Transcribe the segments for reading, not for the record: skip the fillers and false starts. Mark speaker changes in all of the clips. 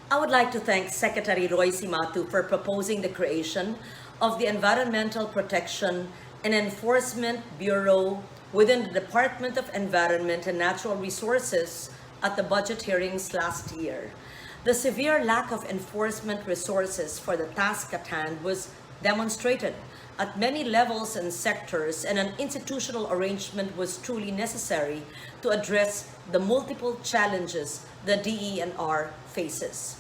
Speaker 1: I would like to thank Secretary Roy Simatu for proposing the creation of the Environmental Protection and Enforcement Bureau within the Department of Environment and Natural Resources at the budget hearings last year. The severe lack of enforcement resources for the task at hand was demonstrated at many levels and sectors, and an institutional arrangement was truly necessary to address the multiple challenges the DENR faces.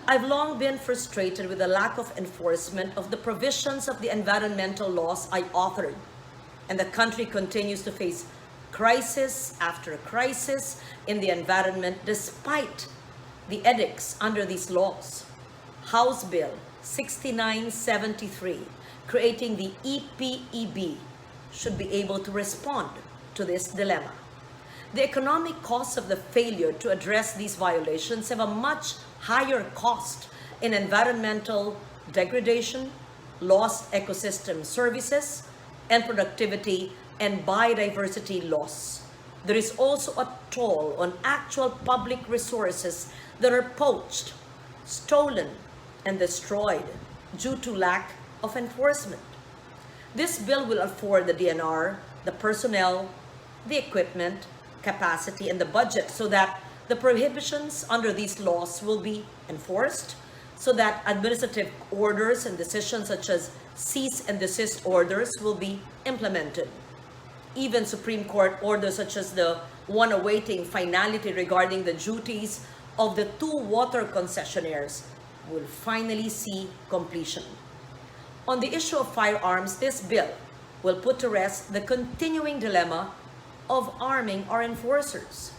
Speaker 1: I've long been frustrated with the lack of enforcement of the provisions of the environmental laws I authored, and the country continues to face crisis after crisis in the environment despite the edicts under these laws. House Bill 6973, creating the EPEB, should be able to respond to this dilemma. The economic costs of the failure to address these violations have a much higher cost in environmental degradation, lost ecosystem services, and productivity and biodiversity loss. There is also a toll on actual public resources that are poached, stolen, and destroyed due to lack of enforcement. This bill will afford the DNR the personnel, the equipment, capacity, and the budget so that the prohibitions under these laws will be enforced, so that administrative orders and decisions such as cease and desist orders will be implemented. Even Supreme Court orders such as the one awaiting finality regarding the duties of the two water concessionaires will finally see completion. On the issue of firearms, this bill will put to rest the continuing dilemma of arming our enforcers.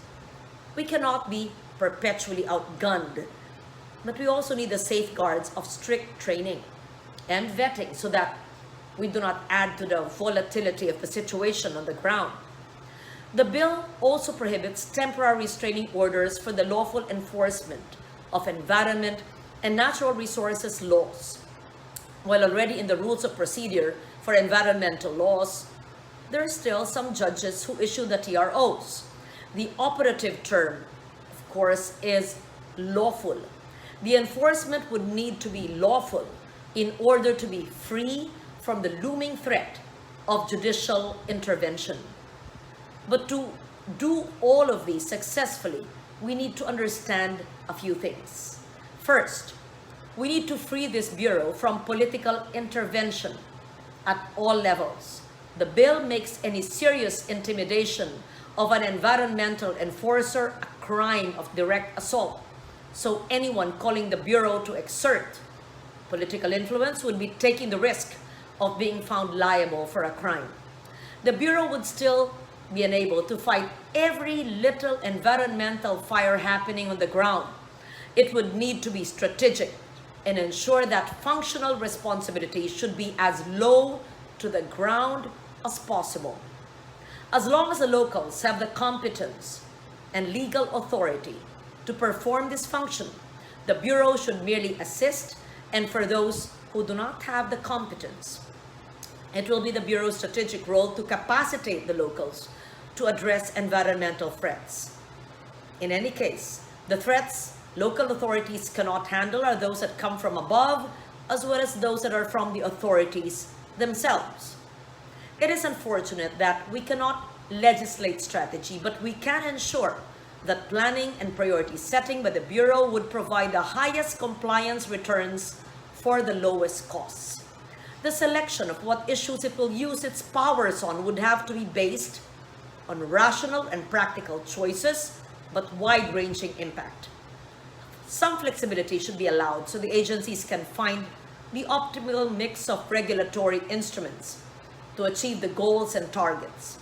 Speaker 1: We cannot be perpetually outgunned, but we also need the safeguards of strict training and vetting so that we do not add to the volatility of the situation on the ground. The bill also prohibits temporary restraining orders for the lawful enforcement of environment and natural resources laws. While already in the rules of procedure for environmental laws, there are still some judges who issue the TROs. The operative term, of course, is lawful. The enforcement would need to be lawful in order to be free from the looming threat of judicial intervention. But to do all of these successfully, we need to understand a few things. First, we need to free this bureau from political intervention at all levels. The bill makes any serious intimidation of an environmental enforcer a crime of direct assault. So anyone calling the bureau to exert political influence would be taking the risk of being found liable for a crime. The bureau would still be enabled to fight every little environmental fire happening on the ground. It would need to be strategic and ensure that functional responsibility should be as low to the ground as possible. As long as the locals have the competence and legal authority to perform this function, the Bureau should merely assist, and for those who do not have the competence, it will be the Bureau's strategic role to capacitate the locals to address environmental threats. In any case, the threats local authorities cannot handle are those that come from above, as well as those that are from the authorities themselves. It is unfortunate that we cannot legislate strategy, but we can ensure that planning and priority setting by the Bureau would provide the highest compliance returns for the lowest costs. The selection of what issues it will use its powers on would have to be based on rational and practical choices, but wide-ranging impact. Some flexibility should be allowed so the agencies can find the optimal mix of regulatory instruments to achieve the goals and targets.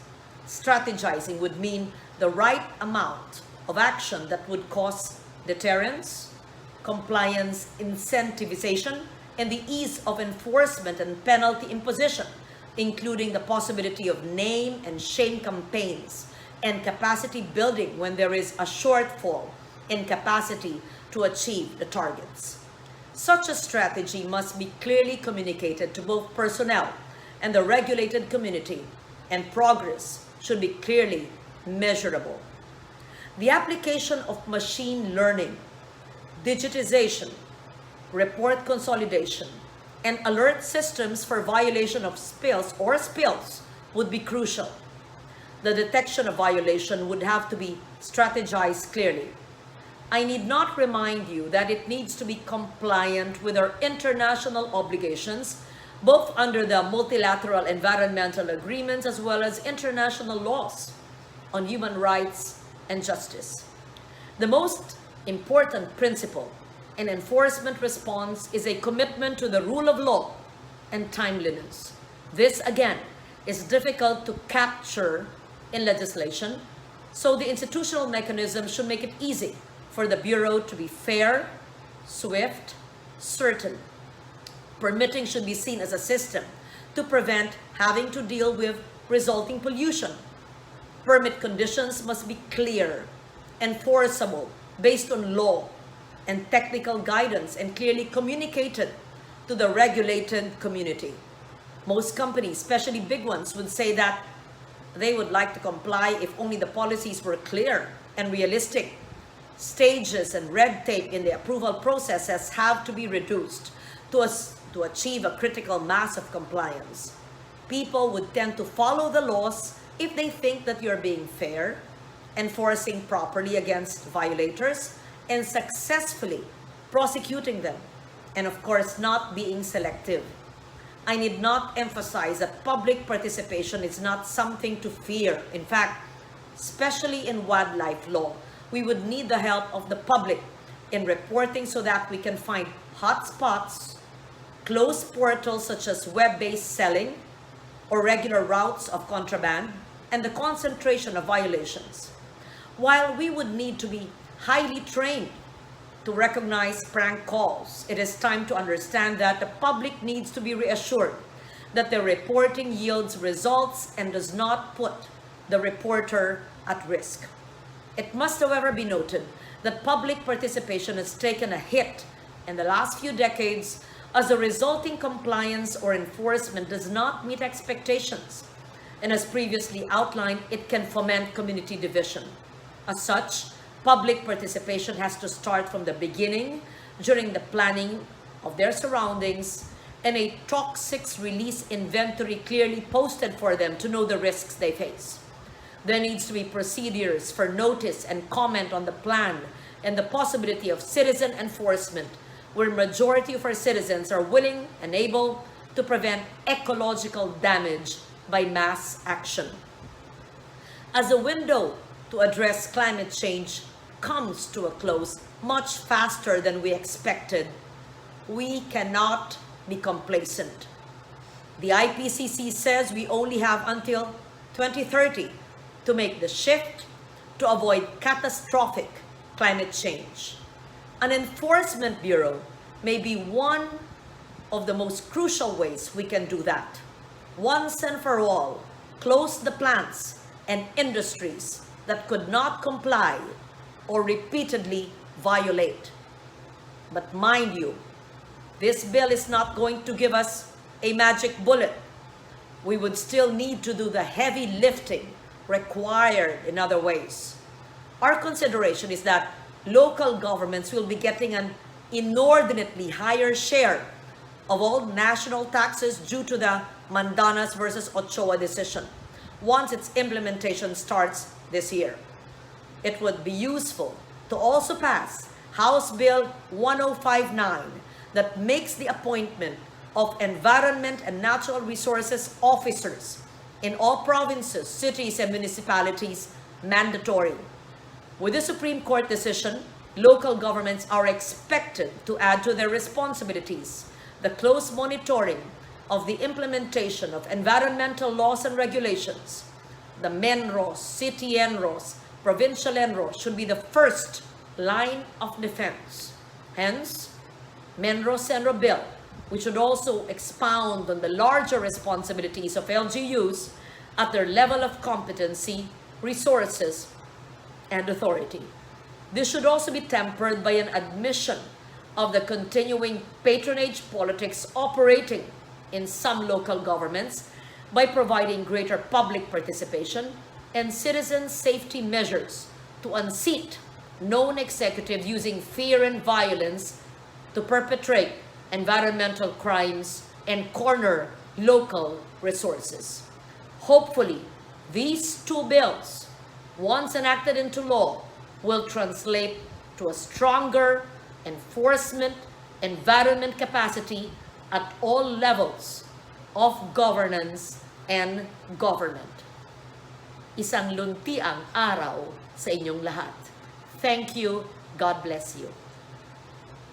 Speaker 1: Strategizing would mean the right amount of action that would cause deterrence, compliance, incentivization, and the ease of enforcement and penalty imposition, including the possibility of name and shame campaigns and capacity building when there is a shortfall in capacity to achieve the targets. Such a strategy must be clearly communicated to both personnel and the regulated community, and progress should be clearly measurable. The application of machine learning, digitization, report consolidation, and alert systems for violation of spills would be crucial. The detection of violation would have to be strategized clearly. I need not remind you that it needs to be compliant with our international obligations, both under the multilateral environmental agreements as well as international laws on human rights and justice. The most important principle in enforcement response is a commitment to the rule of law and timeliness. This, again, is difficult to capture in legislation, so the institutional mechanism should make it easy for the Bureau to be fair, swift, certain. Permitting should be seen as a system to prevent having to deal with resulting pollution. Permit conditions must be clear, enforceable, based on law and technical guidance, and clearly communicated to the regulated community. Most companies, especially big ones, would say that they would like to comply if only the policies were clear and realistic. Stages and red tape in the approval processes have to be reduced to achieve a critical mass of compliance. People would tend to follow the laws if they think that you're being fair, enforcing properly against violators, and successfully prosecuting them, and of course not being selective. I need not emphasize that public participation is not something to fear. In fact, especially in wildlife law, we would need the help of the public in reporting so that we can find hotspots, close portals such as web-based selling or regular routes of contraband, and the concentration of violations. While we would need to be highly trained to recognize prank calls, it is time to understand that the public needs to be reassured that the reporting yields results and does not put the reporter at risk. It must, however, be noted that public participation has taken a hit in the last few decades as the resulting compliance or enforcement does not meet expectations. And as previously outlined, it can foment community division. As such, public participation has to start from the beginning, during the planning of their surroundings, and a toxics release inventory clearly posted for them to know the risks they face. There needs to be procedures for notice and comment on the plan and the possibility of citizen enforcement, where majority of our citizens are willing and able to prevent ecological damage by mass action. As the window to address climate change comes to a close much faster than we expected, we cannot be complacent. The IPCC says we only have until 2030 to make the shift to avoid catastrophic climate change. An enforcement bureau may be one of the most crucial ways we can do that. Once and for all, close the plants and industries that could not comply or repeatedly violate. But mind you, this bill is not going to give us a magic bullet. We would still need to do the heavy lifting required in other ways. Our consideration is that local governments will be getting an inordinately higher share of all national taxes due to the Mandanas versus Ochoa decision once its implementation starts this year. It would be useful to also pass House Bill 1059 that makes the appointment of environment and natural resources officers in all provinces, cities, and municipalities mandatory. With the Supreme Court decision, local governments are expected to add to their responsibilities the close monitoring of the implementation of environmental laws and regulations. The MENROS, city ENROS, provincial ENROS should be the first line of defense. Hence, MENRO-SENRO bill, which should also expound on the larger responsibilities of LGUs at their level of competency, resources, and authority. This should also be tempered by an admission of the continuing patronage politics operating in some local governments by providing greater public participation and citizen safety measures to unseat known executive using fear and violence to perpetrate environmental crimes and corner local resources. Hopefully, these two bills, once enacted into law, will translate to a stronger enforcement environment capacity at all levels of governance and government. Isang luntiang araw sa inyong lahat. Thank you. God bless you.